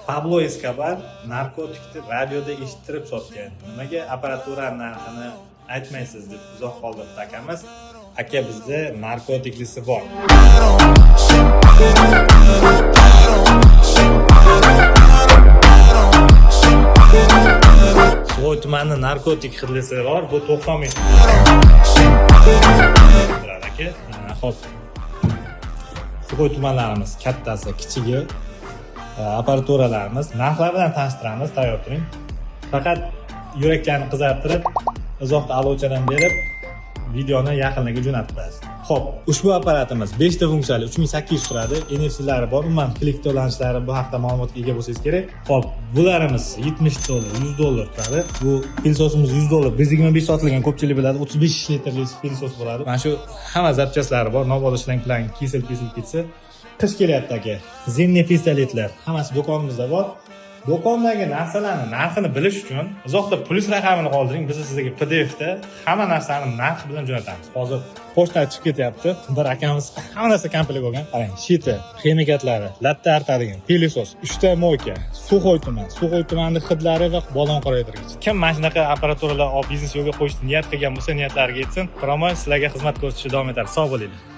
Pablo Escobar narkotikni radioda eshittirib sotgan. Nimaga apparatura narxini aytmaysiz deb izoh qoldirdi akamiz. Aka, bizda narkotiklisi bor. So'g'oy tumani narkotik hidlisi bor. Bu 90 ming. Aka, hop. So'g'oy tumanlarimiz kattasi, kichigi apparaturlarimiz narxlar bilan tanishtiramiz. Tayyor turing. Faqat yuraklarni qizartirib, izohni alochadan berib, videoni yaqinlarga jo'natib qo'yasiz. Xo'p, ushbu apparatimiz 5 ta funksiyali 3800 turadi. NFC-lari bor. Umuman klik to'lanishlari bu haqda ma'lumotga ega bo'lsangiz kerak. Xo'p, bularimiz $70, $100 turadi. Bu pilsosimiz $100. 125 sotilgan, ko'pchilik biladi. 35 litrli pilsos bo'ladi. Mana shu hamma zapchaslari bor. Navoda ishlangan kesel ketsa. Qish kelyapti aka. Zimniy pistoletlar hammasi do'konimizda bor. Do'kondagi narsalarning narxini bilish uchun izohda plyus raqamini qoldiring. Biz sizga PDF-da hamma narsani narxi bilan jo'natamiz. Hozir pochta chiqib ketyapti. Bir akamiz hamma narsa komplet bo'lgan. Qarang, shiti, ximikatlari, latta artadigan, pilisos, 3 ta moyka, So'g'oy tumanining hidlari va bolon qoraytirgich. Kim mana shunaqa apparaturalar olib biznes yo'lga qo'yishni niyat qilgan bo'lsa, niyatlariga yetsin. Promoy sizlarga xizmat ko'rsatishda davom etadi. Sog' bo'linglar.